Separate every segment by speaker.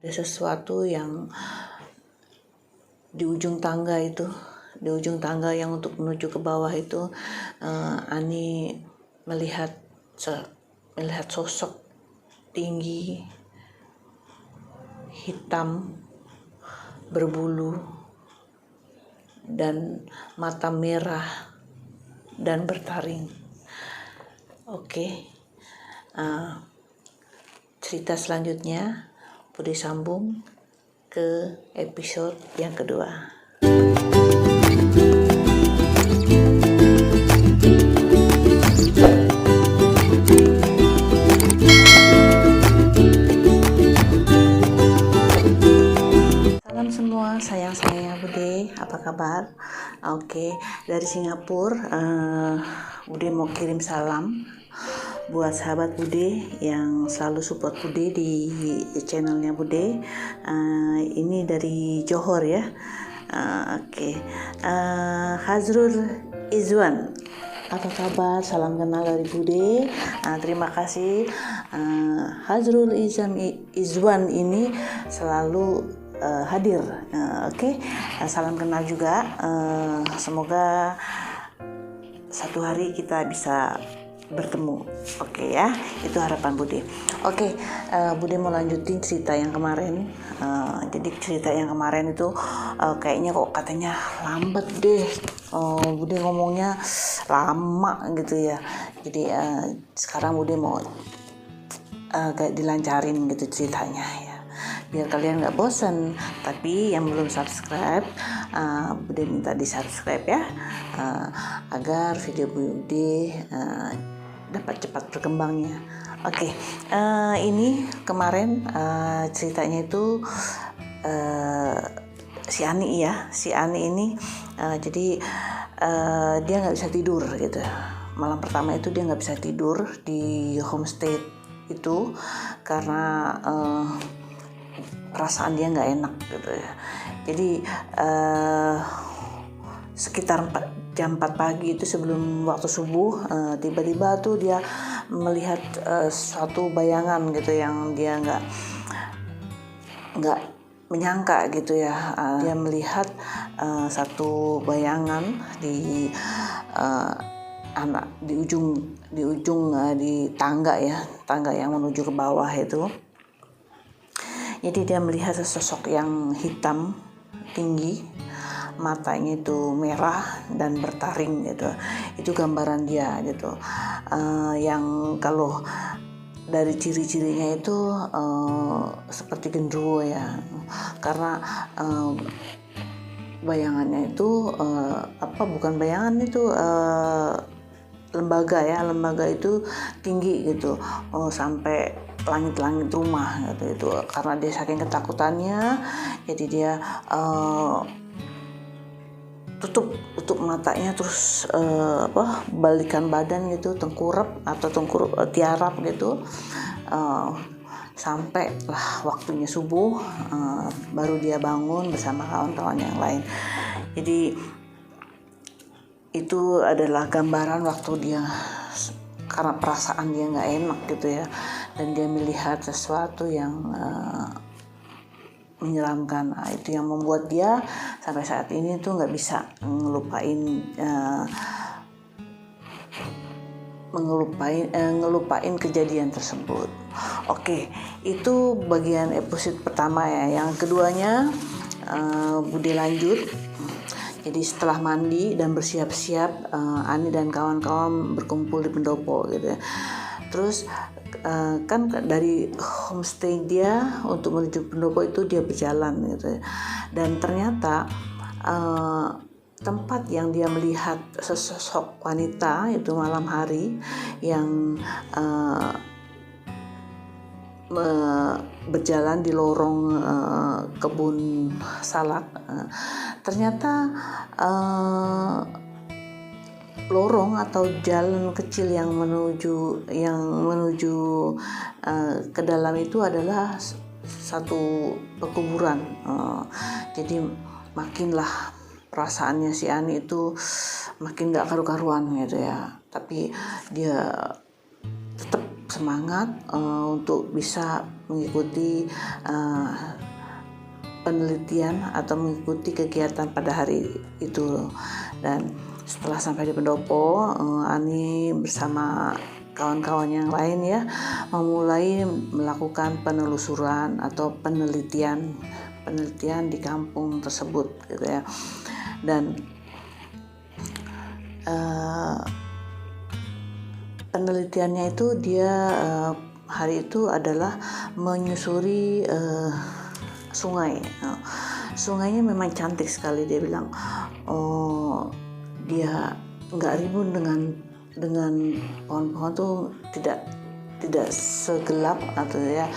Speaker 1: ada sesuatu yang di ujung tangga itu, di ujung tangga yang untuk menuju ke bawah itu, Ani melihat sosok tinggi, hitam, berbulu, dan mata merah dan bertaring. Oke. Cerita selanjutnya Bude sambung ke episode yang kedua. Salam semua, sayang-sayangnya Bude, apa kabar? Oke, dari Singapura, Bude mau kirim salam buat sahabat Bude yang selalu support Bude di channelnya Bude. Ini dari Johor ya. Oke. Hazrul Izwan, apa kabar? Salam kenal dari Bude. Terima kasih. Hazrul Izwan ini selalu hadir. Oke. Salam kenal juga. Semoga satu hari kita bisa bertemu. Oke ya, itu harapan Bude. Oke, Bude mau lanjutin cerita yang kemarin. Jadi cerita yang kemarin itu kayaknya kok katanya lambat deh. Bude ngomongnya lama gitu ya. Jadi sekarang Bude mau kayak dilancarin gitu ceritanya ya, biar kalian nggak bosan. Tapi yang belum subscribe, Bude minta di subscribe ya, agar video Bude dapat cepat berkembangnya. Oke, ini kemarin ceritanya itu si Ani ya, si Ani ini jadi dia nggak bisa tidur gitu. Malam pertama itu dia nggak bisa tidur di homestay itu karena perasaan dia nggak enak gitu ya. Jadi sekitar jam 4 pagi itu sebelum waktu subuh, tiba-tiba tuh dia melihat suatu bayangan gitu yang dia nggak menyangka gitu ya. Dia melihat satu bayangan di ujung di tangga ya, tangga yang menuju ke bawah itu. Jadi dia melihat sosok yang hitam, tinggi, matanya itu merah dan bertaring gitu. Itu gambaran dia gitu. Yang kalau dari ciri-cirinya itu seperti genderuwo ya, karena bayangannya itu bukan bayangan itu, lembaga itu tinggi gitu, sampai langit-langit rumah gitu. Itu karena dia saking ketakutannya, jadi dia tutup matanya, terus balikan badan gitu, tengkurap tiarap gitu, sampai lah waktunya subuh, baru dia bangun bersama kawan-kawan yang lain. Jadi itu adalah gambaran waktu dia, karena perasaan dia nggak enak gitu ya, dan dia melihat sesuatu yang menyeramkan. Itu yang membuat dia sampai saat ini tuh nggak bisa ngelupain kejadian tersebut. Oke, itu bagian episode pertama ya. Yang keduanya Bude lanjut. Jadi setelah mandi dan bersiap-siap, Ani dan kawan-kawan berkumpul di pendopo gitu ya. Terus kan dari homestay dia untuk menuju pendopo itu dia berjalan gitu ya. Dan ternyata tempat yang dia melihat sesosok wanita itu malam hari yang berjalan di lorong kebun salak, ternyata lorong atau jalan kecil yang menuju ke dalam itu adalah satu pekuburan. Jadi makinlah perasaannya si Ani itu makin gak karu-karuan gitu ya. Tapi dia tetap semangat untuk bisa mengikuti penelitian atau mengikuti kegiatan pada hari itu. Dan setelah sampai di pendopo, Ani bersama kawan-kawan yang lain ya memulai melakukan penelusuran atau penelitian di kampung tersebut gitu ya. Dan penelitiannya itu dia hari itu adalah menyusuri sungai. Sungainya memang cantik sekali, dia bilang. Dia nggak ribut dengan pohon-pohon tuh, tidak segelap atau ya,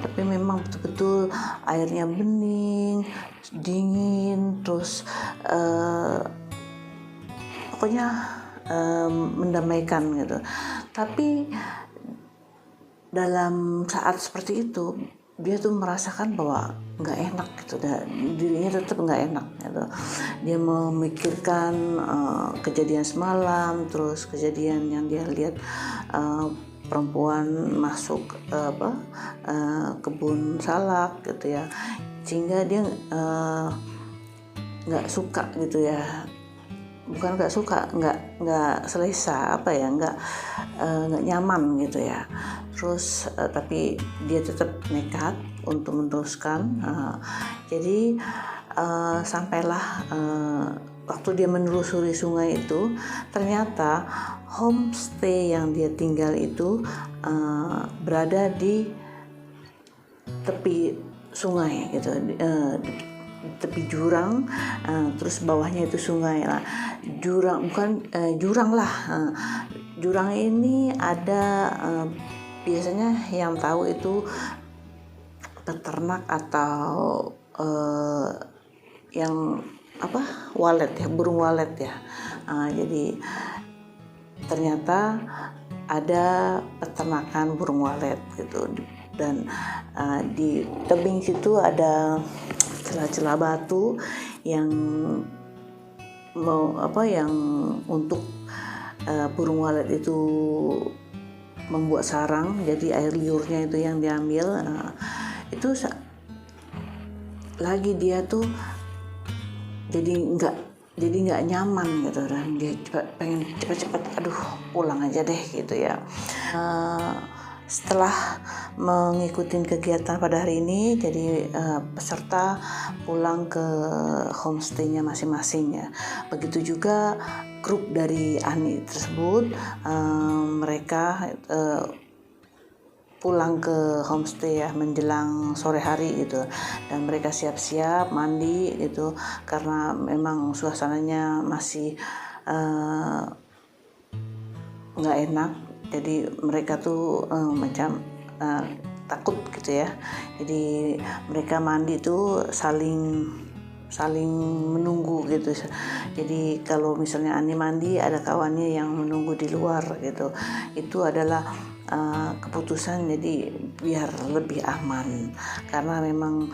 Speaker 1: tapi memang betul-betul airnya bening, dingin, terus pokoknya mendamaikan gitu. Tapi dalam saat seperti itu dia tuh merasakan bahwa nggak enak gitu, dirinya tetap nggak enak gitu. Dia memikirkan kejadian semalam, terus kejadian yang dia lihat perempuan masuk kebun salak gitu ya, sehingga dia nggak suka gitu ya. Bukan nggak suka, nggak selesa, nggak nyaman gitu ya. Terus tapi dia tetap nekat untuk meneruskan. Jadi sampailah waktu dia menelusuri sungai itu, ternyata homestay yang dia tinggal itu berada di tepi sungai gitu, tepi jurang, terus bawahnya itu sungai lah. Jurang lah. Jurang ini ada biasanya yang tahu itu peternak atau yang walet ya, burung walet ya. Jadi ternyata ada peternakan burung walet gitu. Dan di tebing situ ada celah-celah batu yang yang untuk burung walet itu membuat sarang. Jadi air liurnya itu yang diambil. Itu lagi dia tuh jadi nggak nyaman gitu, dan dia pengen cepat pulang aja deh gitu ya. Setelah mengikuti kegiatan pada hari ini, jadi peserta pulang ke homestay-nya masing-masing ya. Begitu juga grup dari Ani tersebut, mereka pulang ke homestay ya menjelang sore hari gitu, dan mereka siap-siap mandi gitu karena memang suasananya masih nggak enak. Jadi mereka tuh macam takut gitu ya. Jadi mereka mandi tuh saling menunggu gitu. Jadi kalau misalnya Ani mandi, ada kawannya yang menunggu di luar gitu. Itu adalah keputusan jadi biar lebih aman, karena memang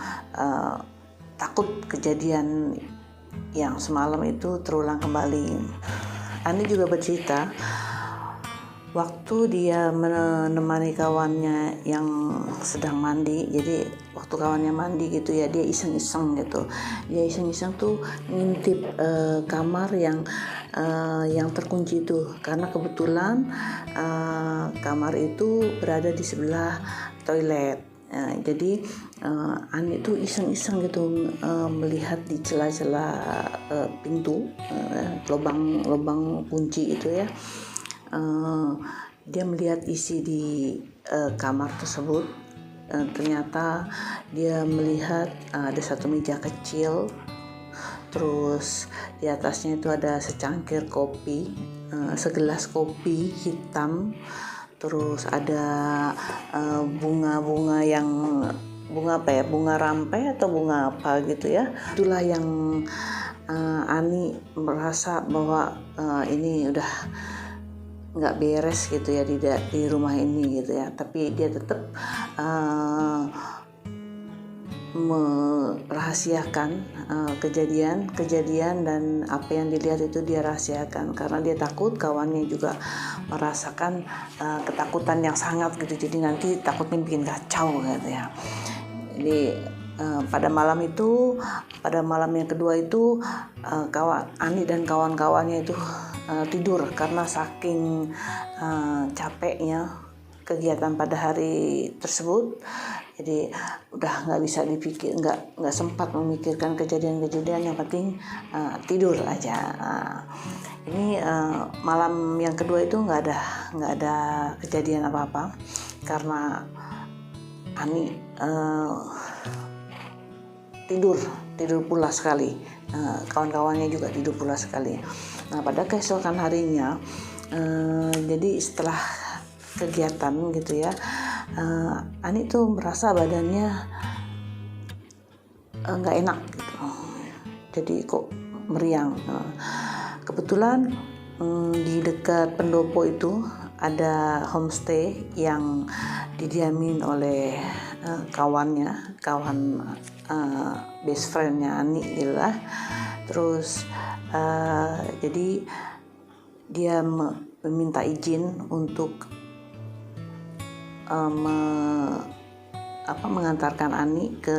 Speaker 1: takut kejadian yang semalam itu terulang kembali. Ani juga bercerita waktu dia menemani kawannya yang sedang mandi. Jadi waktu kawannya mandi gitu ya, dia iseng-iseng gitu. Dia iseng-iseng tuh ngintip kamar yang terkunci itu, karena kebetulan kamar itu berada di sebelah toilet. Jadi Ani tuh iseng-iseng gitu melihat di celah-celah pintu, lubang kunci itu ya. Dia melihat isi di kamar tersebut. Ternyata dia melihat ada satu meja kecil, terus di atasnya itu ada secangkir kopi, segelas kopi hitam, terus ada bunga-bunga yang bunga rampai atau bunga apa gitu ya. Itulah yang Ani merasa bahwa ini udah nggak beres gitu ya di rumah ini gitu ya. Tapi dia tetap merahasiakan kejadian dan apa yang dilihat itu dia rahasiakan, karena dia takut kawannya juga merasakan ketakutan yang sangat gitu. Jadi nanti takutnya bikin kacau gitu ya. Jadi pada malam yang kedua itu Ani dan kawan-kawannya itu tidur karena saking capeknya kegiatan pada hari tersebut. Jadi udah nggak bisa dipikir, nggak sempat memikirkan kejadian-kejadian, yang penting tidur aja. Ini malam yang kedua itu nggak ada kejadian apa-apa karena Ani tidur pula sekali. Kawan-kawannya juga tidur pula sekali. Nah, pada keesokan harinya, jadi setelah kegiatan gitu ya, Ani tuh merasa badannya nggak enak gitu. Jadi kok meriang. Kebetulan di dekat pendopo itu ada homestay yang didiamin oleh kawan best friendnya Ani gitu lah. Terus jadi dia meminta izin untuk mengantarkan Ani ke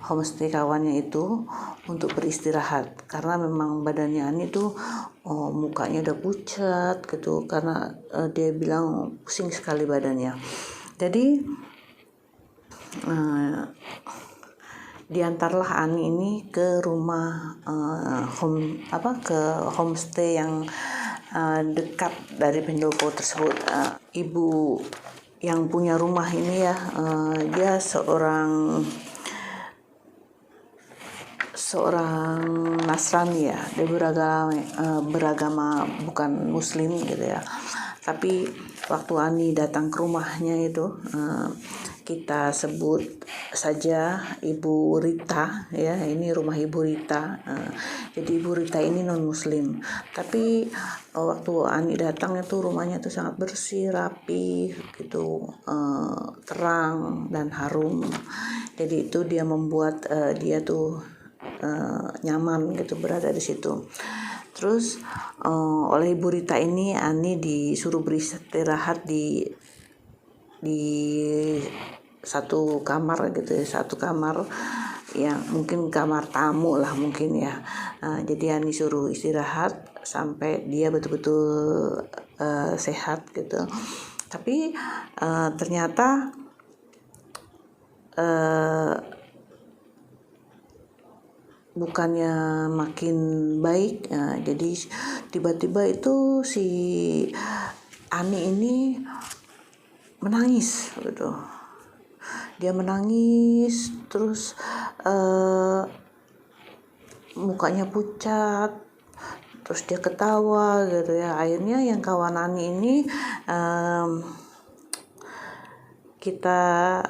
Speaker 1: homestay kawannya itu untuk beristirahat, karena memang badannya Ani tuh mukanya udah pucat gitu, karena dia bilang pusing sekali badannya. Jadi diantarlah Ani ini ke rumah ke homestay yang dekat dari pendopo tersebut. Ibu yang punya rumah ini ya, dia seorang Nasrani ya, dia beragama bukan Muslim gitu ya. Tapi waktu Ani datang ke rumahnya itu, kita sebut saja Ibu Rita ya, ini rumah Ibu Rita. Jadi Ibu Rita ini non Muslim, tapi waktu Ani datang itu rumahnya tuh sangat bersih, rapi gitu, terang dan harum. Jadi itu dia membuat dia tuh nyaman gitu berada di situ. Terus oleh Ibu Rita ini Ani disuruh beristirahat di satu kamar gitu ya, satu kamar yang mungkin kamar tamu lah mungkin ya. Jadi Ani suruh istirahat sampai dia betul-betul sehat gitu. Tapi ternyata bukannya makin baik. Jadi tiba-tiba itu si Ani ini menangis gitu. Dia menangis terus mukanya pucat, terus dia ketawa gitu ya. Akhirnya yang kawan Ani ini kita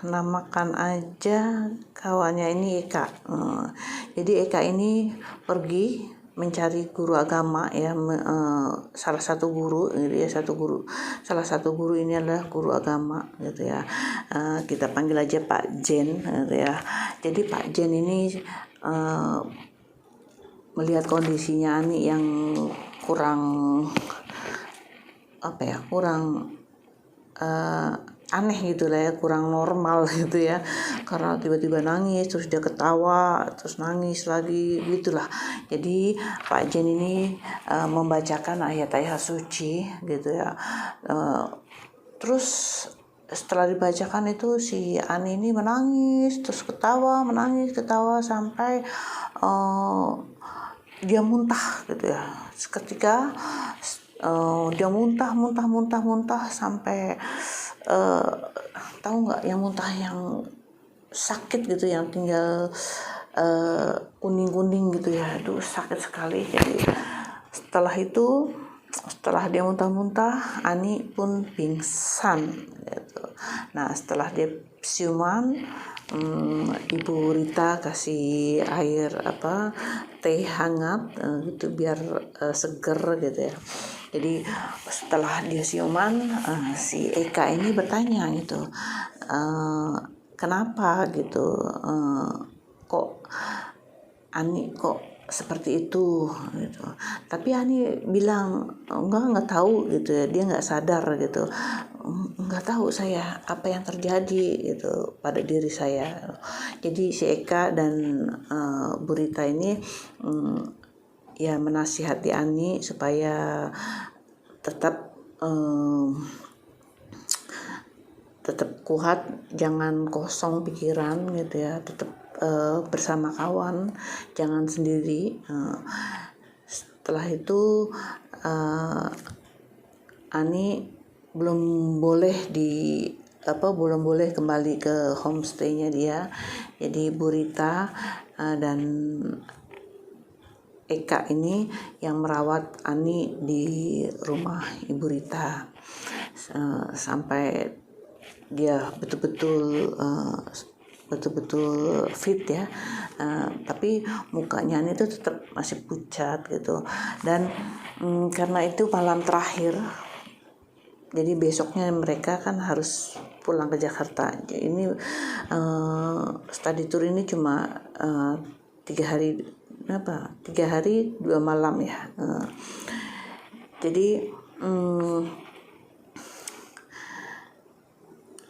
Speaker 1: namakan aja kawannya ini Eka. Jadi Eka ini pergi mencari guru agama ya, salah satu guru ini adalah guru agama gitu ya. Kita panggil aja Pak Jen gitu ya. Jadi Pak Jen ini melihat kondisinya Ani yang kurang aneh gitu lah ya, kurang normal gitu ya, karena tiba-tiba nangis terus dia ketawa terus nangis lagi gitulah. Jadi Pak Jen ini membacakan ayat-ayat suci gitu ya. Terus setelah dibacakan itu si Ani ini menangis terus ketawa sampai dia muntah gitu ya. Seketika dia muntah sampai tahu nggak yang muntah yang sakit gitu, yang tinggal kuning gitu ya, itu sakit sekali. Jadi setelah dia muntah Ani pun pingsan gitu. Nah setelah dia siuman, Ibu Rita kasih air teh hangat gitu biar seger gitu ya. Jadi setelah dia siuman, si Eka ini bertanya gitu, kenapa gitu, kok Ani kok seperti itu gitu. Tapi Ani bilang enggak tahu gitu ya, dia nggak sadar gitu, nggak tahu saya apa yang terjadi gitu pada diri saya. Jadi si Eka dan Bu Rita ini ya menasihati Ani supaya tetap tetap kuat, jangan kosong pikiran gitu ya, tetap bersama kawan, jangan sendiri. Setelah itu Ani belum boleh kembali ke homestaynya dia. Jadi Bu Rita dan Eka ini yang merawat Ani di rumah Ibu Rita sampai dia betul-betul fit ya, tapi mukanya Ani itu tetap masih pucat gitu. Dan karena itu malam terakhir, jadi besoknya mereka kan harus pulang ke Jakarta. Ini study tour ini cuma 3 hari 2 malam ya. Jadi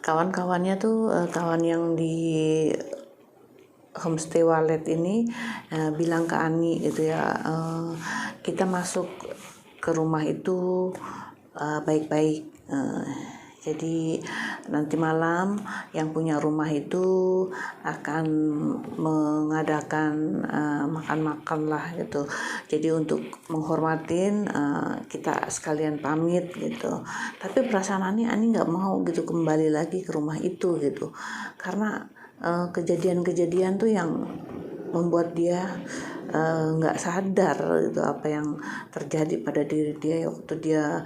Speaker 1: kawan-kawannya tuh kawan yang di homestay Walet ini bilang ke Ani gitu ya, kita masuk ke rumah itu baik-baik. Jadi nanti malam yang punya rumah itu akan mengadakan makan-makan lah gitu. Jadi untuk menghormatin kita sekalian pamit gitu. Tapi perasaan Ani nggak mau gitu kembali lagi ke rumah itu gitu. Karena kejadian-kejadian tuh yang membuat dia nggak sadar gitu apa yang terjadi pada diri dia waktu dia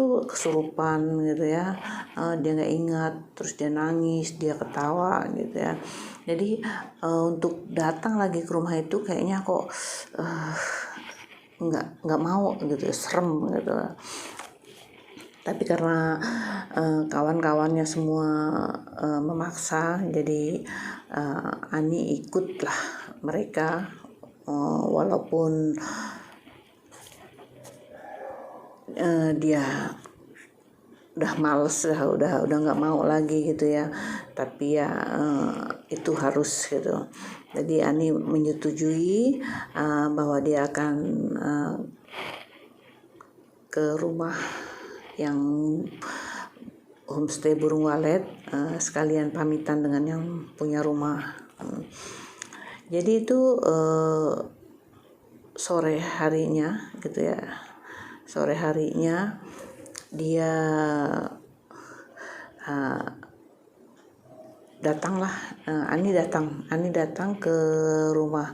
Speaker 1: kesurupan gitu ya. Dia nggak ingat, terus dia nangis, dia ketawa gitu ya. Jadi untuk datang lagi ke rumah itu kayaknya kok nggak mau gitu, serem gitu. Tapi karena kawan-kawannya semua memaksa, jadi Ani ikutlah mereka, walaupun dia udah males udah nggak mau lagi gitu ya. Tapi ya itu harus gitu. Jadi Ani menyetujui bahwa dia akan ke rumah yang homestay Burung Walet, sekalian pamitan dengan yang punya rumah. Jadi itu sore harinya gitu ya. Sore harinya dia datanglah, Ani datang ke rumah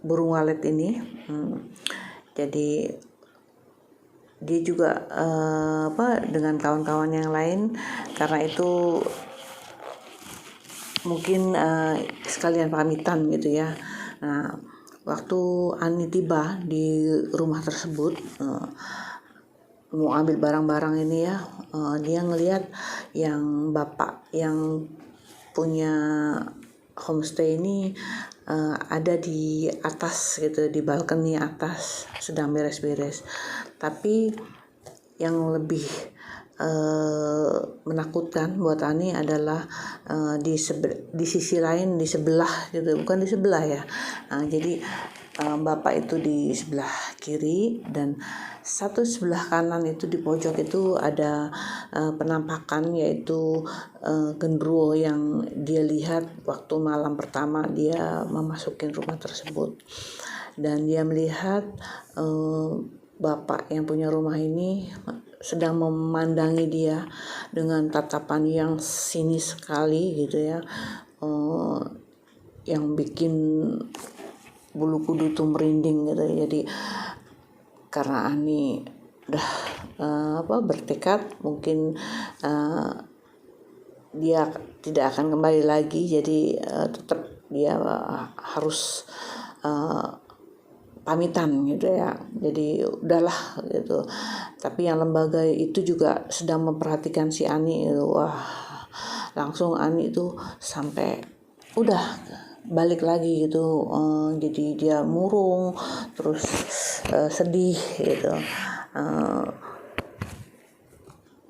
Speaker 1: Burung Walet ini. Jadi dia juga dengan kawan-kawan yang lain, karena itu mungkin sekalian pamitan gitu ya. Nah, waktu Ani tiba di rumah tersebut, mau ambil barang-barang ini ya, dia ngelihat yang bapak yang punya homestay ini ada di atas gitu, di balkoni atas sedang beres-beres. Tapi yang lebih menakutkan buat Ani adalah di sisi lain, di sebelah gitu, bukan di sebelah ya. Jadi bapak itu di sebelah kiri, dan satu sebelah kanan itu di pojok itu ada penampakan, yaitu genderuwo yang dia lihat waktu malam pertama dia memasukin rumah tersebut. Dan dia melihat bapak yang punya rumah ini sedang memandangi dia dengan tatapan yang sinis sekali gitu ya, yang bikin bulu kuduk tuh merinding gitu. Jadi karena Ani udah bertekad mungkin dia tidak akan kembali lagi, jadi tetap dia harus pamitan gitu ya. Jadi udahlah gitu. Tapi yang lembaga itu juga sedang memperhatikan si Ani gitu. Wah, langsung Ani itu sampai udah balik lagi gitu. Jadi dia murung terus sedih gitu,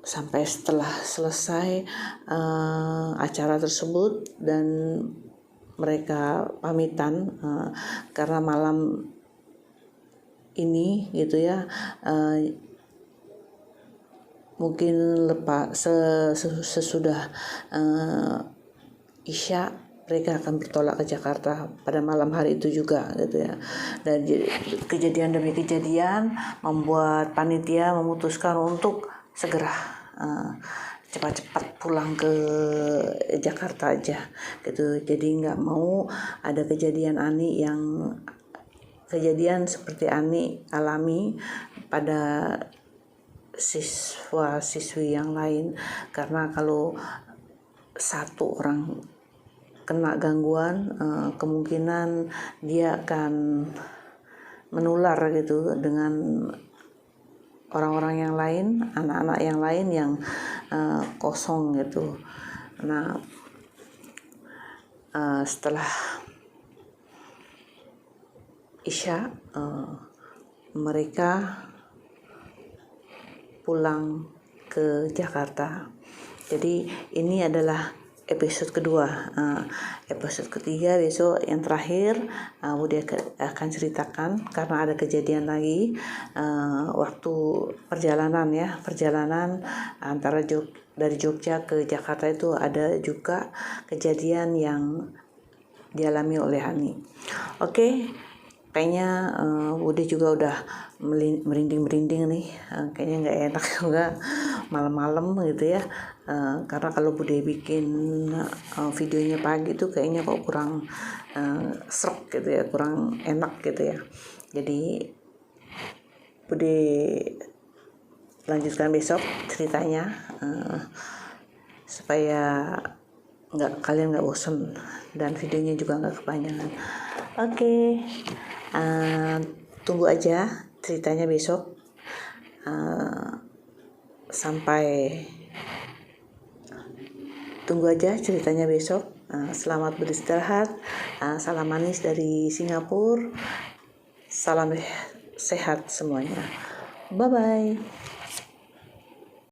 Speaker 1: sampai setelah selesai acara tersebut dan mereka pamitan, karena malam ini gitu ya, mungkin sesudah Isya mereka akan bertolak ke Jakarta pada malam hari itu juga gitu ya. Dan kejadian demi kejadian membuat panitia memutuskan untuk segera cepat-cepat pulang ke Jakarta aja gitu. Jadi nggak mau ada kejadian seperti Ani alami pada siswa-siswi yang lain, karena kalau satu orang kena gangguan, kemungkinan dia akan menular gitu dengan orang-orang yang lain, anak-anak yang lain yang kosong gitu. Nah, setelah Isya mereka pulang ke Jakarta. Jadi ini adalah episode kedua. Episode ketiga besok yang terakhir Budi akan ceritakan, karena ada kejadian lagi waktu perjalanan antara dari Jogja ke Jakarta itu ada juga kejadian yang dialami oleh Hani. Oke. Kayaknya Budi juga udah merinding-merinding nih, kayaknya nggak enak juga malam-malam gitu ya, karena kalau Budi bikin videonya pagi tuh kayaknya kok kurang serok gitu ya, kurang enak gitu ya. Jadi Budi lanjutkan besok ceritanya, supaya kalian nggak bosan dan videonya juga nggak kepanjangan. Oke. Tunggu aja ceritanya besok. Tunggu aja ceritanya besok. Selamat beristirahat. Salam manis dari Singapura. Salam sehat semuanya. Bye bye.